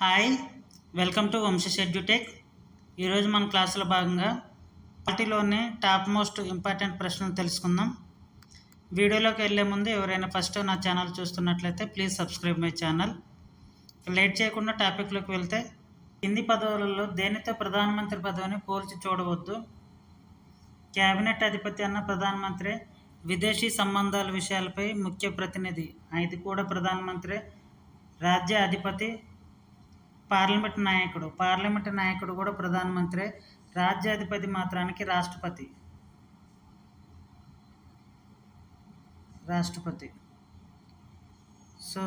Hi, welcome to Vamshi edutech. ఈరోజు మన క్లాసులో భాగంగా పార్టీలోనే టాప్ మోస్ట్ ఇంపార్టెంట్ ప్రశ్నలు తెలుసుకుందాం. వీడియోలోకి వెళ్ళే ముందు ఎవరైనా ఫస్ట్ నా ఛానల్ చూస్తున్నట్లయితే please subscribe my channel. Late చేయకుండా టాపిక్లోకి వెళ్తే, కింది పదవులలో దేనితో ప్రధానమంత్రి పదవిని పోల్చి చూడవద్దు? క్యాబినెట్ అధిపతి అన్న ప్రధానమంత్రి, విదేశీ సంబంధాల విషయాలపై ముఖ్య ప్రతినిధి ఇది కూడా ప్రధానమంత్రి, రాజ్య అధిపతి, పార్లమెంట్ నాయకుడు కూడా ప్రధానమంత్రి, రాజ్యాధిపతి మాత్రానికి రాష్ట్రపతి. సో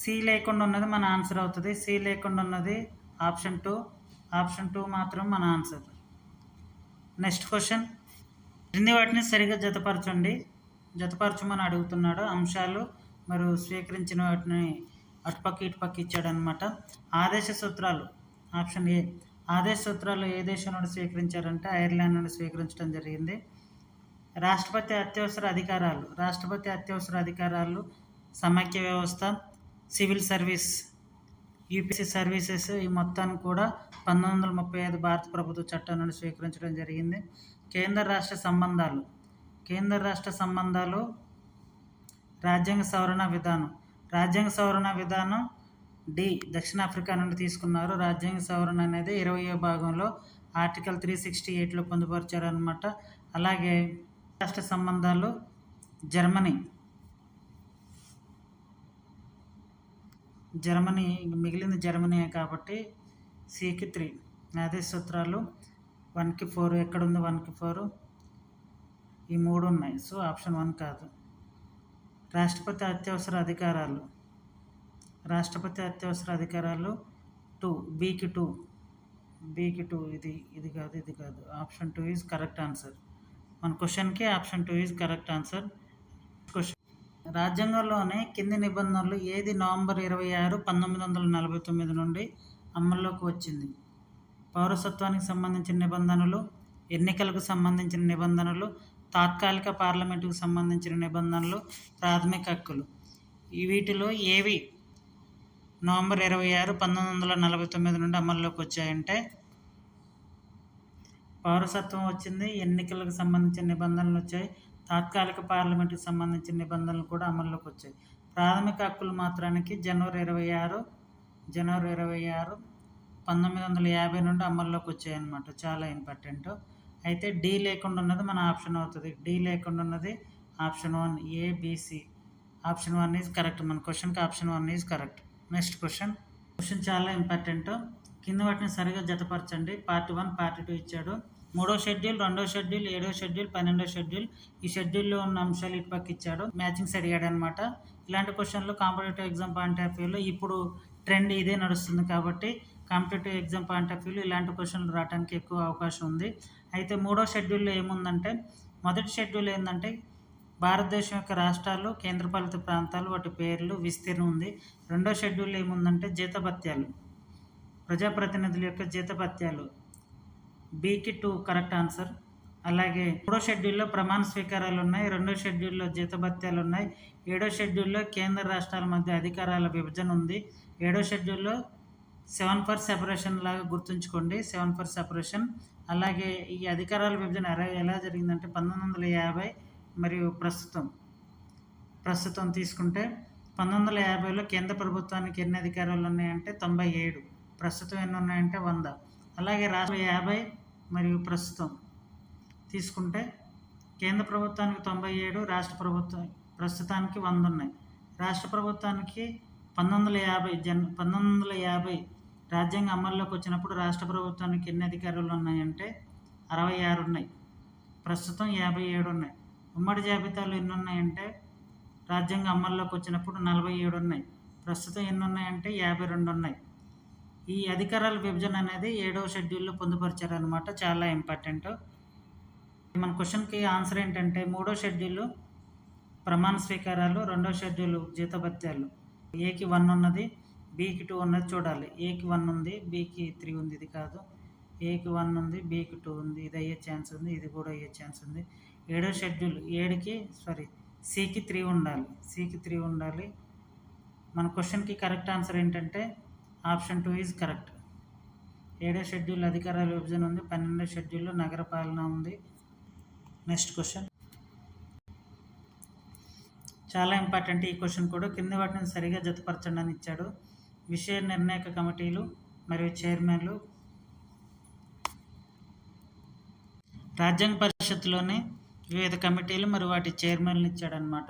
సి లేకుండా ఉన్నది మన ఆన్సర్ అవుతుంది. సి లేకుండా ఉన్నది ఆప్షన్ 2 మాత్రం మన ఆన్సర్. నెక్స్ట్ క్వశ్చన్, క్రింది వాటిని సరిగా జతపరచమని అడుగుతున్నాడు. అంశాలు మరియు స్వీకరించిన వాటిని అటుపక్క ఇటుపక్క ఇచ్చాడనమాట. ఆదేశ సూత్రాలు, ఆప్షన్ ఏ. ఆదేశ సూత్రాలు ఏ దేశం నుండి స్వీకరించారంటే ఐర్లాండ్ నుండి స్వీకరించడం జరిగింది. రాష్ట్రపతి అత్యవసర అధికారాలు సమైక్య వ్యవస్థ, సివిల్ సర్వీస్, యూపీసీ సర్వీసెస్, ఈ మొత్తాన్ని కూడా 1935 భారత ప్రభుత్వ చట్టం నుండి స్వీకరించడం జరిగింది. కేంద్ర రాష్ట్ర సంబంధాలు రాజ్యాంగ సవరణ విధానం డి దక్షిణాఫ్రికా నుండి తీసుకున్నారు. రాజ్యాంగ సవరణ అనేది 20వ భాగంలో ఆర్టికల్ 368లో పొందుపరిచారనమాట. అలాగే రాష్ట్ర సంబంధాలు జర్మనీ మిగిలింది జర్మనీయే కాబట్టి సికి 3. ఆదేశ సూత్రాలు 1కి 4 ఎక్కడుంది? 1కి 4 ఈ 3 ఉన్నాయి. సో ఆప్షన్ 1 కాదు. రాష్ట్రపతి అత్యవసర అధికారాలు 2, బీకి 2 ఇది కాదు. Option 2 is correct answer. మన క్వశ్చన్కి option 2 is correct answer. Question, రాజ్యాంగంలోనే కింది నిబంధనలు ఏది నవంబర్ 26, 1949 నుండి అమల్లోకి వచ్చింది? పౌరసత్వానికి సంబంధించిన నిబంధనలు, ఎన్నికలకు సంబంధించిన నిబంధనలు, తాత్కాలిక పార్లమెంటుకు సంబంధించిన నిబంధనలు, ప్రాథమిక హక్కులు. వీటిలో ఏవి నవంబర్ 26, 1949 నుండి అమల్లోకి వచ్చాయంటే పౌరసత్వం వచ్చింది, ఎన్నికలకు సంబంధించిన నిబంధనలు వచ్చాయి, తాత్కాలిక పార్లమెంటుకు సంబంధించిన నిబంధనలు కూడా అమల్లోకి వచ్చాయి. ప్రాథమిక హక్కులు మాత్రానికి జనవరి 26, 1950 నుండి అమల్లోకి వచ్చాయన్నమాట. చాలా ఇంపార్టెంట్. అయితే డి లేకుండా ఉన్నది మన ఆప్షన్ అవుతుంది. డి లేకుండా ఉన్నది option 1, ABC. Option 1 is correct. మన క్వశ్చన్కి option 1 is correct. Next question చాలా ఇంపార్టెంట్. కింద వాటిని సరిగా జతపరచండి. పార్ట్ 1, పార్ట్ 2 ఇచ్చాడు. 3వ షెడ్యూల్, 2వ షెడ్యూల్, 7వ షెడ్యూల్, 12వ షెడ్యూల్. ఈ షెడ్యూల్లో ఉన్న అంశాలు ఇటుపక్క ఇచ్చాడు. మ్యాచింగ్స్ అడిగాడు అనమాట. ఇలాంటి క్వశ్చన్లు కాంపిటేటివ్ ఎగ్జామ్ పాయింట్ ఆఫ్ వ్యూలో ఇప్పుడు ట్రెండ్ ఇదే నడుస్తుంది కాబట్టి కాంపిటేటివ్ ఎగ్జామ్ పాయింట్ ఆఫ్ వ్యూలో ఇలాంటి క్వశ్చన్లు రావడానికి ఎక్కువ అవకాశం ఉంది. అయితే 3వ షెడ్యూల్లో ఏముందంటే, మొదటి షెడ్యూల్ ఏంటంటే భారతదేశం యొక్క రాష్ట్రాలు, కేంద్రపాలిత ప్రాంతాలు, వాటి పేర్లు, విస్తీర్ణం ఉంది. 2వ షెడ్యూల్లో ఏముందంటే జీతభత్యాలు, ప్రజాప్రతినిధుల యొక్క జీతభత్యాలు, బీకి 2 కరెక్ట్ ఆన్సర్. అలాగే 3వ షెడ్యూల్లో ప్రమాణ స్వీకారాలు ఉన్నాయి, 2వ షెడ్యూల్లో జీతభత్యాలు ఉన్నాయి, 7వ షెడ్యూల్లో కేంద్ర రాష్ట్రాల మధ్య అధికారాల విభజన ఉంది, 7వ షెడ్యూల్లో 7 ఫర్ సెపరేషన్ లాగా గుర్తుంచుకోండి, 7 ఫర్ సెపరేషన్. అలాగే ఈ అధికారాల విభజన ఎలా జరిగిందంటే 1950 మరియు ప్రస్తుతం తీసుకుంటే 1950లో కేంద్ర ప్రభుత్వానికి ఎన్ని అధికారాలు ఉన్నాయంటే 97, ప్రస్తుతం ఎన్ని ఉన్నాయంటే 100. అలాగే రాష్ట్ర 50 మరియు ప్రస్తుతం తీసుకుంటే కేంద్ర ప్రభుత్వానికి 97, రాష్ట్ర ప్రభుత్వం ప్రస్తుతానికి 100 ఉన్నాయి. రాష్ట్ర ప్రభుత్వానికి 1950 రాజ్యాంగం అమల్లోకి వచ్చినప్పుడు రాష్ట్ర ప్రభుత్వానికి ఎన్ని అధికారాలు ఉన్నాయంటే 66 ఉన్నాయి, ప్రస్తుతం 57 ఉన్నాయి. ఉమ్మడి జాబితాలు ఎన్ని ఉన్నాయంటే రాజ్యాంగం అమల్లోకి వచ్చినప్పుడు 47 ఉన్నాయి, ప్రస్తుతం ఎన్ని ఉన్నాయంటే 52 ఉన్నాయి. ఈ అధికారాల విభజన అనేది 7వ షెడ్యూల్లో పొందుపరిచారనమాట. చాలా ఇంపార్టెంట్. మన క్వశ్చన్కి ఆన్సర్ ఏంటంటే 3వ షెడ్యూల్ ప్రమాణ స్వీకారాలు, 2వ షెడ్యూల్ జీతభత్యాలు. ఏకి 1 ఉన్నది, బీకి 2 ఉన్నది చూడాలి. ఏకి 1 ఉంది, బీకి 3 ఉంది. ఇది కాదు. ఏకి 1 ఉంది, బీకి 2 ఉంది. ఇది అయ్యే ఛాన్స్ ఉంది, ఇది కూడా అయ్యే ఛాన్స్ ఉంది. 7వ షెడ్యూల్ సికి 3 ఉండాలి. మన క్వశ్చన్కి కరెక్ట్ ఆన్సర్ ఏంటంటే ఆప్షన్ 2 ఈజ్ కరెక్ట్. 7వ షెడ్యూల్ అధికారాల విభజన ఉంది. 12వ షెడ్యూల్లో నగరపాలన ఉంది. నెక్స్ట్ క్వశ్చన్ చాలా ఇంపార్టెంట్. ఈ క్వశ్చన్ కూడా కింది వాటిని సరిగా జతపరచండి అని ఇచ్చాడు. విషయ నిర్ణాయక కమిటీలు మరియు చైర్మన్లు రాజ్యాంగ పరిషత్తులోని వివిధ కమిటీలు మరియు వాటి చైర్మన్లు ఇచ్చాడనమాట.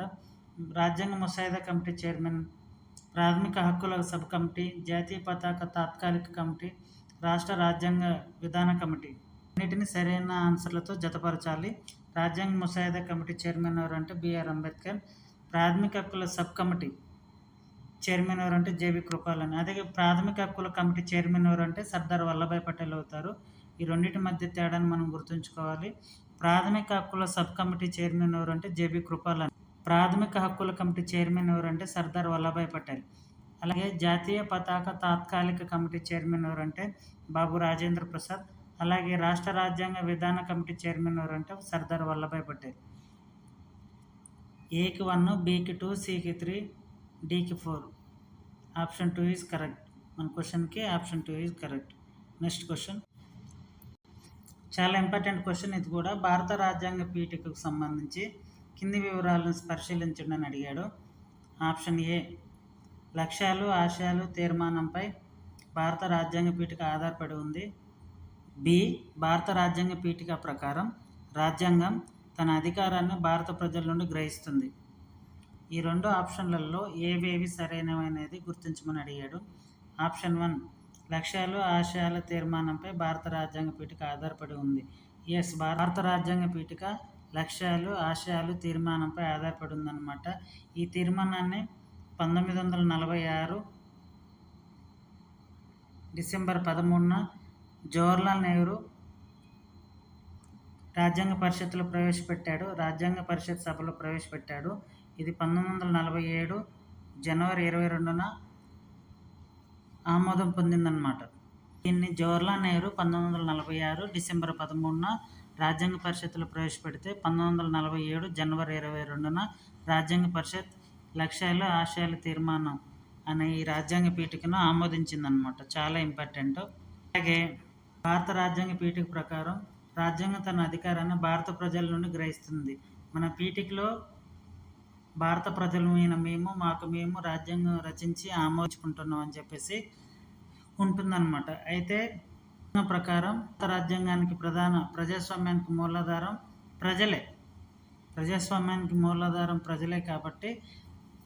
రాజ్యాంగ ముసాయిదా కమిటీ చైర్మన్, ప్రాథమిక హక్కుల సబ్ కమిటీ, జాతీయ పతాక తాత్కాలిక కమిటీ, రాష్ట్ర రాజ్యాంగ విధాన కమిటీ. అన్నిటిని సరైన ఆన్సర్లతో జతపరచాలి. రాజ్యాంగ ముసాయిదా కమిటీ చైర్మన్ ఎవరంటే బిఆర్ అంబేద్కర్. ప్రాథమిక హక్కుల సబ్ కమిటీ చైర్మన్ ఎవరంటే జేబీ కృపాలని. అదే ప్రాథమిక హక్కుల కమిటీ చైర్మన్ ఎవరంటే సర్దార్ వల్లభాయ్ పటేల్ అవుతారు. ఈ రెండింటి మధ్య తేడాను మనం గుర్తుంచుకోవాలి. ప్రాథమిక హక్కుల సబ్ కమిటీ చైర్మన్ ఎవరంటే జేబీ కృపాలని. ప్రాథమిక హక్కుల కమిటీ చైర్మన్ ఎవరంటే సర్దార్ వల్లభాయ్ పటేల్. అలాగే జాతీయ పతాక తాత్కాలిక కమిటీ చైర్మన్ ఎవరంటే బాబు రాజేంద్ర ప్రసాద్. అలాగే రాష్ట్ర రాజ్యాంగ విధాన కమిటీ చైర్మన్ ఎవరంటే సర్దార్ వల్లభాయ్ పటేల్. ఏకి 1, బికి 2, సికి 3, డికి 4. Option 2 is correct. మన క్వశ్చన్కి option 2 is correct. Next question చాలా ఇంపార్టెంట్ క్వశ్చన్ ఇది కూడా. భారత రాజ్యాంగ పీఠికకు సంబంధించి కింది వివరాలను పరిశీలించండి అని అడిగాడు. ఆప్షన్ ఏ లక్ష్యాలు ఆశయాలు తీర్మానంపై భారత రాజ్యాంగ పీఠిక ఆధారపడి ఉంది. బి భారత రాజ్యాంగ పీఠిక ప్రకారం రాజ్యాంగం తన అధికారాన్ని భారత ప్రజల నుండి గ్రహిస్తుంది. ఈ రెండు ఆప్షన్లలో ఏవేవి సరైనవి అనేది గుర్తించమని అడిగాడు. ఆప్షన్ 1 లక్ష్యాలు ఆశయాల తీర్మానంపై భారత రాజ్యాంగ పీఠిక ఆధారపడి ఉంది. ఎస్, భారత రాజ్యాంగ పీఠిక లక్ష్యాలు ఆశయాలు తీర్మానంపై ఆధారపడి ఉందన్నమాట. ఈ తీర్మానాన్ని 1946 డిసెంబర్ 13న జవహర్లాల్ నెహ్రూ రాజ్యాంగ పరిషత్తులో ప్రవేశపెట్టాడు. రాజ్యాంగ పరిషత్ సభలో ప్రవేశపెట్టాడు. ఇది 1947 జనవరి 22న ఆమోదం పొందిందన్నమాట. దీన్ని జవహర్లాల్ నెహ్రూ 1946 డిసెంబర్ 13న రాజ్యాంగ పరిషత్తులో ప్రవేశపెడితే 1947 జనవరి 22న రాజ్యాంగ పరిషత్ లక్ష్యాలు ఆశయాల తీర్మానం అనే ఈ రాజ్యాంగ పీఠికను ఆమోదించిందనమాట. చాలా ఇంపార్టెంట్. అలాగే భారత రాజ్యాంగ పీఠిక ప్రకారం రాజ్యాంగం తన అధికారాన్ని భారత ప్రజల నుండి గ్రహిస్తుంది. మన పీఠికలో భారత ప్రజలమైన మేము రాజ్యాంగం రచించి ఆమోదించుకుంటున్నాం అని చెప్పేసి ఉంటుందన్నమాట. అయితే ప్రకారం భారత రాజ్యాంగానికి ప్రజాస్వామ్యానికి మూలాధారం ప్రజలే. ప్రజాస్వామ్యానికి మూలాధారం ప్రజలే కాబట్టి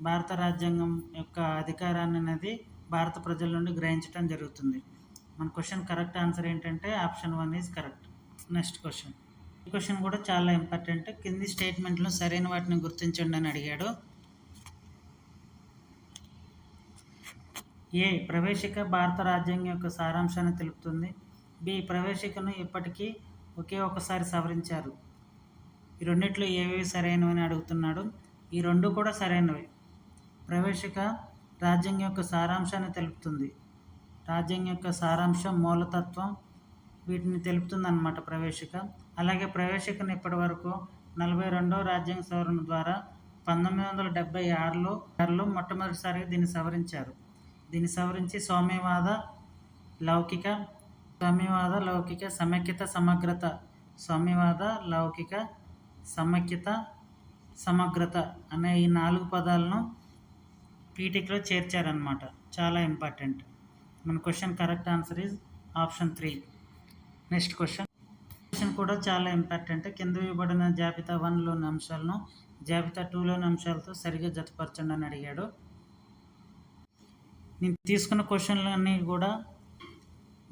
భారత రాజ్యాంగం యొక్క అధికారాన్ని అనేది భారత ప్రజల నుండి గ్రహించడం జరుగుతుంది. మన క్వశ్చన్ కరెక్ట్ ఆన్సర్ ఏంటంటే option 1 is correct. Next question. ఈ క్వశ్చన్ కూడా చాలా ఇంపార్టెంట్. కింది స్టేట్మెంట్లు సరైన వాటిని గుర్తించండి అని అడిగాడు. ఏ ప్రవేశిక భారత రాజ్యాంగం యొక్క సారాంశాన్ని తెలుపుతుంది. బి ప్రవేశికను ఇప్పటికీ ఒకే ఒకసారి సవరించారు. ఈ రెండిట్లో ఏవేవి సరైనవి అని అడుగుతున్నాడు. ఈ రెండు కూడా సరైనవి. ప్రవేశిక రాజ్యాంగం యొక్క సారాంశాన్ని తెలుపుతుంది. రాజ్యాంగం యొక్క సారాంశం మూలతత్వం వీటిని తెలుపుతుంది అన్నమాట ప్రవేశిక. అలాగే ప్రవేశికను ఇప్పటి వరకు 42వ రాజ్యాంగ సవరణ ద్వారా 1976లో మొట్టమొదటిసారిగా దీన్ని సవరించారు. దీన్ని సవరించి స్వామ్యవాద లౌకిక సమైక్యత సమగ్రత స్వామ్యవాద లౌకిక సమైక్యత సమగ్రత అనే ఈ 4 పదాలను పీఠికలో చేర్చారనమాట. చాలా ఇంపార్టెంట్. మన question correct answer is option 3. Next question కూడా చాలా ఇంపార్టెంట్. కింద ఇవ్వబడిన జాబితా 1లోని అంశాలను జాబితా 2లోని అంశాలతో సరిగా జతపరచండి అని అడిగాడు. నేను తీసుకున్న క్వశ్చన్లు అన్నీ కూడా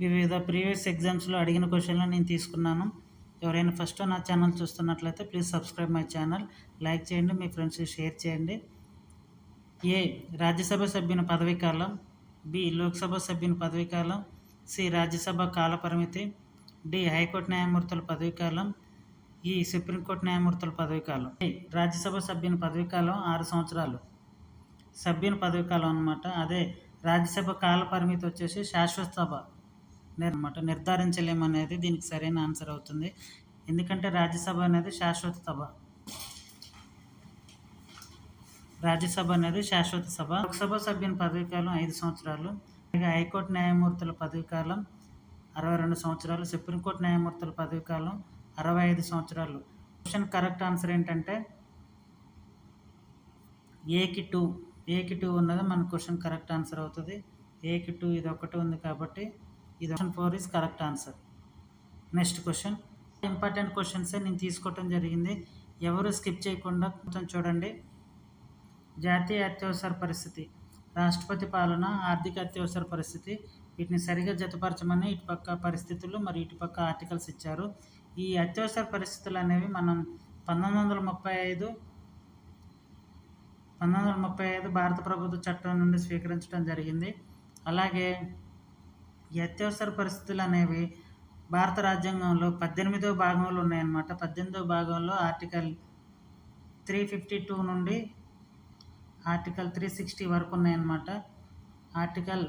వివిధ ప్రీవియస్ ఎగ్జామ్స్లో అడిగిన క్వశ్చన్లు నేను తీసుకున్నాను. ఎవరైనా ఫస్ట్ నా ఛానల్ చూస్తున్నట్లయితే please subscribe my channel, like చేయండి, మీ ఫ్రెండ్స్కి షేర్ చేయండి. ఏ రాజ్యసభ సభ్యుని పదవీకాలం, బి లోక్సభ సభ్యుని పదవీకాలం, సి రాజ్యసభ కాల పరిమితి, డి హైకోర్టు న్యాయమూర్తుల పదవీకాలం, ఈ సుప్రీంకోర్టు న్యాయమూర్తుల పదవీకాలం. రాజ్యసభ సభ్యుని పదవీకాలం 6 సంవత్సరాలు సభ్యుని పదవీకాలం అనమాట. అదే రాజ్యసభ కాల పరిమితి వచ్చేసి శాశ్వత సభ అనమాట. నిర్ధారించలేమనేది దీనికి సరైన ఆన్సర్ అవుతుంది. ఎందుకంటే రాజ్యసభ అనేది శాశ్వత సభ. రాజ్యసభ అనేది శాశ్వత సభ. లోక్సభ సభ్యుని పదవీకాలం 5 సంవత్సరాలు, ఇక హైకోర్టు న్యాయమూర్తుల పదవి కాలం 62 సంవత్సరాలు, సుప్రీంకోర్టు న్యాయమూర్తుల పదవి కాలం 65 సంవత్సరాలు. క్వశ్చన్ కరెక్ట్ ఆన్సర్ ఏంటంటే ఏకి 2 ఉన్నది మన క్వశ్చన్ కరెక్ట్ ఆన్సర్ అవుతుంది. ఏకి 2 ఇది ఒకటి ఉంది కాబట్టి ఇది option 4 is correct answer. Next question important క్వశ్చన్సే నేను తీసుకోవటం జరిగింది, ఎవరు స్కిప్ చేయకుండా కొంచెం చూడండి. జాతీయ అత్యవసర పరిస్థితి, రాష్ట్రపతి పాలన, ఆర్థిక అత్యవసర పరిస్థితి, వీటిని సరిగా జతపరచమని ఇటుపక్క పరిస్థితులు మరియు ఇటుపక్క ఆర్టికల్స్ ఇచ్చారు. ఈ అత్యవసర పరిస్థితులు అనేవి మనం 1935 భారత ప్రభుత్వ చట్టం నుండి స్వీకరించడం జరిగింది. అలాగే ఈ అత్యవసర పరిస్థితులు అనేవి భారత రాజ్యాంగంలో 18వ భాగంలో ఉన్నాయన్నమాట. 18వ భాగంలో ఆర్టికల్ 352 నుండి ఆర్టికల్ 360 వరకు ఉన్నాయన్నమాట. ఆర్టికల్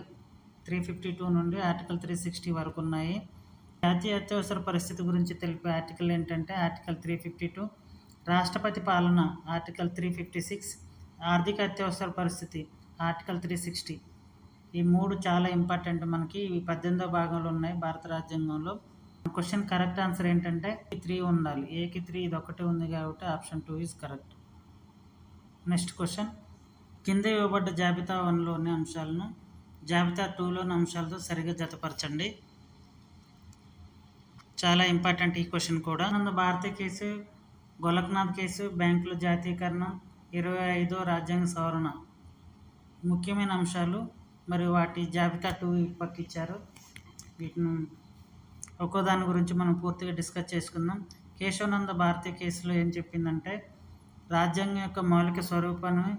352 నుండి ఆర్టికల్ 360 వరకు ఉన్నాయి. జాతీయ అత్యవసర పరిస్థితి గురించి తెలిపే ఆర్టికల్ ఏంటంటే ఆర్టికల్ 352, రాష్ట్రపతి పాలన ఆర్టికల్ 356, ఆర్థిక అత్యవసర పరిస్థితి ఆర్టికల్ 360. ఈ 3 చాలా ఇంపార్టెంట్ మనకి. ఇవి 18వ భాగంలో ఉన్నాయి భారత రాజ్యాంగంలో. క్వశ్చన్ కరెక్ట్ ఆన్సర్ ఏంటంటే 3 ఉండాలి. ఏకి 3 ఇది ఒకటి ఉంది కాబట్టి option 2 is correct. Next question, కింద ఇవ్వబడ్డ జాబితా 1లోని అంశాలను జాబితా 2లోని అంశాలతో సరిగా జతపరచండి. చాలా ఇంపార్టెంట్ ఈ క్వశ్చన్ కూడా. భారతీయ కేసు, గోలక్నాథ్ కేసు, బ్యాంకుల జాతీయకరణ, 25వ రాజ్యాంగ సవరణ ముఖ్యమైన అంశాలు మరియు వాటి జాబితా 2 పక్క ఇచ్చారు. వీటిని ఒక్కో దాని గురించి మనం పూర్తిగా డిస్కస్ చేసుకుందాం. కేశవానంద భారతీయ కేసులో ఏం చెప్పిందంటే రాజ్యాంగం యొక్క మౌలిక స్వరూపాన్ని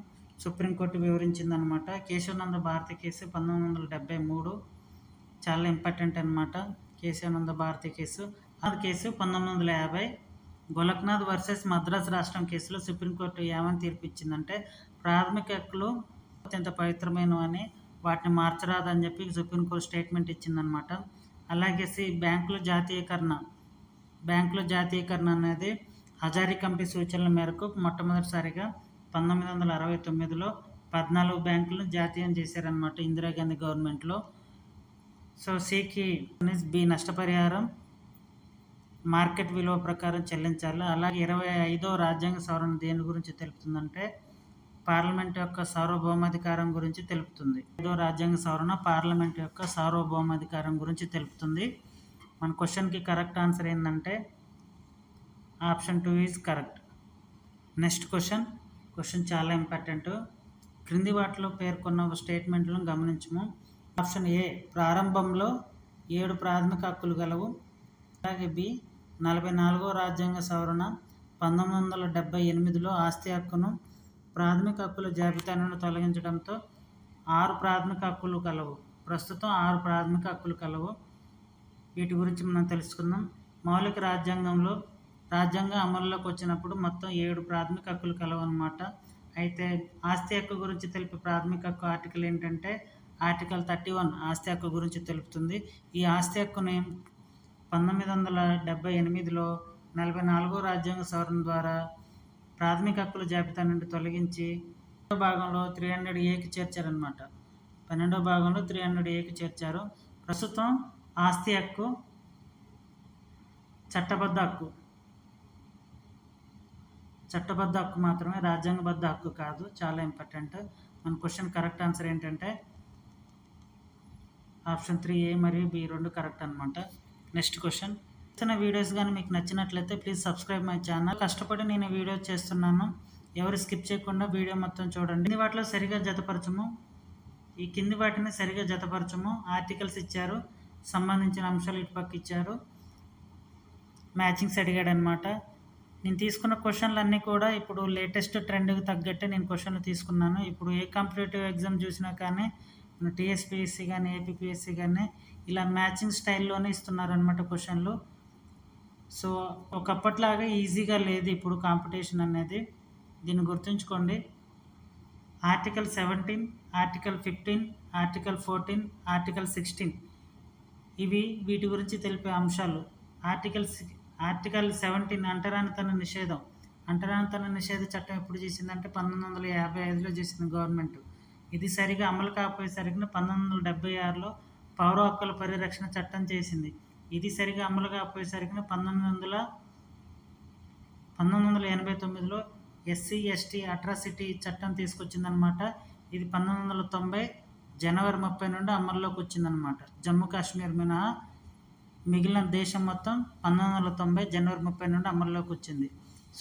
సుప్రీంకోర్టు వివరించిందనమాట. కేశవానంద భారతీయ కేసు 1973 చాలా ఇంపార్టెంట్ అనమాట. కేశవానంద భారతీయ కేసు 1950. గోలక్నాథ్ వర్సెస్ మద్రాస్ రాష్ట్రం కేసులో సుప్రీంకోర్టు ఏమని తీర్పు ఇచ్చిందంటే ప్రాథమిక హక్కులు అత్యంత పవిత్రమైనవని, వాటిని మార్చరాదని చెప్పి సుప్రీంకోర్టు స్టేట్మెంట్ ఇచ్చిందనమాట. అలాగే బ్యాంకుల జాతీయకరణ అనేది హజారీ కమిటీ సూచనల మేరకు మొట్టమొదటిసారిగా 1969లో 14 బ్యాంకులను జాతీయం చేశారనమాట ఇందిరాగాంధీ గవర్నమెంట్లో. సో సికి బి నష్టపరిహారం మార్కెట్ విలువ ప్రకారం చెల్లించాలి. అలాగే 25వ రాజ్యాంగ సవరణ దేని గురించి తెలుపుతుందంటే పార్లమెంట్ యొక్క సార్వభౌమాధికారం గురించి తెలుపుతుంది. 5వ రాజ్యాంగ సవరణ పార్లమెంట్ యొక్క సార్వభౌమాధికారం గురించి తెలుపుతుంది. మన క్వశ్చన్కి కరెక్ట్ ఆన్సర్ ఏంటంటే option 2 is correct. Next question చాలా ఇంపార్టెంట్. క్రింది వాటిలో పేర్కొన్న స్టేట్మెంట్లను గమనించము. ఆప్షన్ ఏ, ప్రారంభంలో 7 ప్రాథమిక హక్కులు గలవు. అలాగే బి, 44వ రాజ్యాంగ సవరణ 1978లో ఆస్తి హక్కును ప్రాథమిక హక్కుల జాబితా నుండి తొలగించడంతో 6 ప్రాథమిక హక్కులు కలవు. ప్రస్తుతం 6 ప్రాథమిక హక్కులు కలవు. వీటి గురించి మనం తెలుసుకుందాం. మౌలిక రాజ్యాంగం అమల్లోకి వచ్చినప్పుడు మొత్తం 7 ప్రాథమిక హక్కులు కలవు అనమాట. అయితే ఆస్తి హక్కు గురించి తెలిపే ప్రాథమిక హక్కు ఆర్టికల్ ఏంటంటే ఆర్టికల్ 31 ఆస్తి హక్కు గురించి తెలుపుతుంది. ఈ ఆస్తి హక్కుని 1978లో 44వ రాజ్యాంగ సవరణ ద్వారా ప్రాథమిక హక్కుల జాబితా నుండి తొలగించి 12వ భాగంలో 300Aకి చేర్చారనమాట. 12వ భాగంలో 300Aకి చేర్చారు. ప్రస్తుతం ఆస్తి హక్కు చట్టబద్ధ హక్కు మాత్రమే, రాజ్యాంగబద్ధ హక్కు కాదు. చాలా ఇంపార్టెంట్. మన క్వశ్చన్ కరెక్ట్ ఆన్సర్ ఏంటంటే ఆప్షన్ 3A మరియు B 2 కరెక్ట్ అనమాట. నెక్స్ట్ క్వశ్చన్, ఇచ్చిన వీడియోస్ కానీ మీకు నచ్చినట్లయితే ప్లీజ్ సబ్స్క్రైబ్ మై ఛానల్. కష్టపడి నేను వీడియో చేస్తున్నాను, ఎవరు స్కిప్ చేయకుండా వీడియో మొత్తం చూడండి. కింది వాటిలో సరిగా జతపరచము. ఈ కింది వాటిని సరిగా జతపరచము. ఆర్టికల్స్ ఇచ్చారు, సంబంధించిన అంశాలు ఇటుపక్క ఇచ్చారు, మ్యాచింగ్స్ అడిగాడు అనమాట. నేను తీసుకున్న క్వశ్చన్లు అన్నీ కూడా ఇప్పుడు లేటెస్ట్ ట్రెండ్కి తగ్గట్టే నేను క్వశ్చన్లు తీసుకున్నాను. ఇప్పుడు ఏ కాంపిటేటివ్ ఎగ్జామ్ చూసినా కానీ టీఎస్పీఎస్సీ కానీ ఏపీపీఎస్సీ కానీ ఇలా మ్యాచింగ్ స్టైల్లోనే ఇస్తున్నారనమాట క్వశ్చన్లు. సో ఒకప్పట్లాగా ఈజీగా లేదు ఇప్పుడు కాంపిటీషన్ అనేది, దీన్ని గుర్తుంచుకోండి. ఆర్టికల్ 17, ఆర్టికల్ 15, ఆర్టికల్ 14, ఆర్టికల్ 16 వీటి గురించి తెలిపే అంశాలు. ఆర్టికల్ 17 అంటరానితన నిషేధ చట్టం ఎప్పుడు చేసిందంటే 1955లో చేసింది గవర్నమెంట్. ఇది సరిగా అమలు కాకపోయేసరికి 1976లో పౌర హక్కుల పరిరక్షణ చట్టం చేసింది. ఇది సరిగా అమలు కాకపోయేసరికి 1989లో ఎస్సీ ఎస్టీ అట్రాసిటీ చట్టం తీసుకొచ్చిందనమాట. ఇది 1990 జనవరి 30 నుండి అమల్లోకి వచ్చిందనమాట. జమ్మూ కాశ్మీర్ మినహా మిగిలిన దేశం మొత్తం 1990 జనవరి 30 నుండి అమల్లోకి వచ్చింది.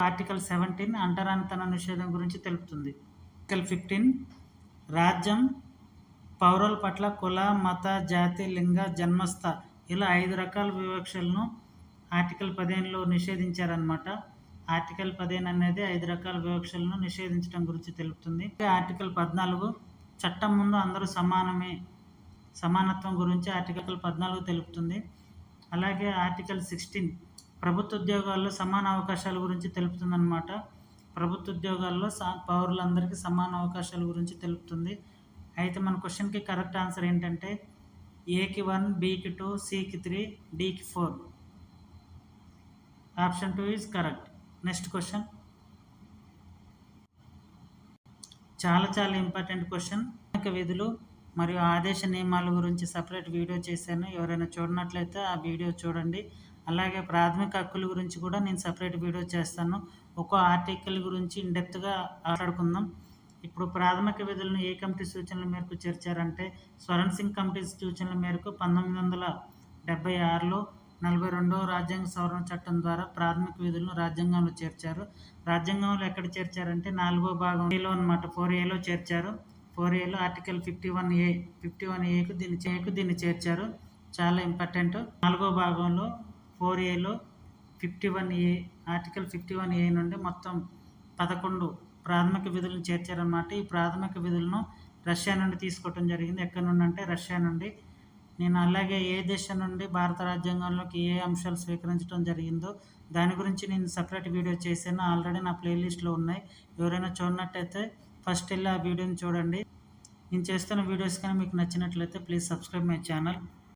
ఆర్టికల్ 17 అంటరానితన నిషేధం గురించి తెలుపుతుంది. ఆర్టికల్ 15 రాజ్యం పౌరుల పట్ల కుల, మత, జాతి, లింగ, జన్మస్థ ఇలా 5 రకాల వివక్షలను ఆర్టికల్ 15లో నిషేధించారనమాట. ఆర్టికల్ 15 అనేది 5 రకాల వివక్షలను నిషేధించడం గురించి తెలుపుతుంది. ఆర్టికల్ 14 చట్టం ముందు అందరూ సమానమే, సమానత్వం గురించి ఆర్టికల్ 14 తెలుపుతుంది. అలాగే ఆర్టికల్ 16 ప్రభుత్వ ఉద్యోగాల్లో సమాన అవకాశాల గురించి తెలుపుతుందన్నమాట. ప్రభుత్వ ఉద్యోగాల్లో పౌరులందరికీ సమాన అవకాశాల గురించి తెలుపుతుంది. అయితే మన క్వశ్చన్కి కరెక్ట్ ఆన్సర్ ఏంటంటే ఏకి 1, బికి 2, సికి 3, డికి 4. Option 2 is correct. Next question చాలా ఇంపార్టెంట్ క్వశ్చన్. విధులు మరియు ఆదేశ నియమాల గురించి సపరేట్ వీడియో చేశాను. ఎవరైనా చూడనట్లయితే ఆ వీడియో చూడండి. అలాగే ప్రాథమిక హక్కుల గురించి కూడా నేను సపరేట్ వీడియో చేస్తాను. ఒక్కో ఆర్టికల్ గురించి ఇన్డెప్త్గా మాట్లాడుకుందాం. ఇప్పుడు ప్రాథమిక విధులను ఏ కమిటీ సూచనల మేరకు చేర్చారంటే స్వరణ్ సింగ్ కమిటీ సూచనల మేరకు 1976లో 42వ రాజ్యాంగ సవరణ చట్టం ద్వారా ప్రాథమిక విధులను రాజ్యాంగంలో చేర్చారు. రాజ్యాంగంలో ఎక్కడ చేర్చారంటే 4వ భాగం ఏలో అనమాట, 4Aలో చేర్చారు. 4Aలో ఆర్టికల్ 51Aకు దీన్ని చేర్చారు. చాలా ఇంపార్టెంట్. 4వ భాగంలో 4Aలో 51A ఆర్టికల్ 51A నుండి మొత్తం 11 ప్రాథమిక విధులను చేర్చారన్నమాట. ఈ ప్రాథమిక విధులను రష్యా నుండి తీసుకోవటం జరిగింది. ఎక్కడి నుండి అంటే రష్యా నుండి. నేను అలాగే ఏ దేశం నుండి భారత రాజ్యాంగంలోకి ఏ అంశాలు స్వీకరించడం జరిగిందో దాని గురించి నేను సపరేట్ వీడియో చేశాను. ఆల్రెడీ నా ప్లేలిస్ట్లో ఉన్నాయి. ఎవరైనా చూడనట్టయితే ఫస్ట్ వెళ్ళి ఆ వీడియోని చూడండి. నేను చేస్తున్న వీడియోస్ కానీ మీకు నచ్చినట్లయితే ప్లీజ్ సబ్స్క్రైబ్ మై ఛానల్.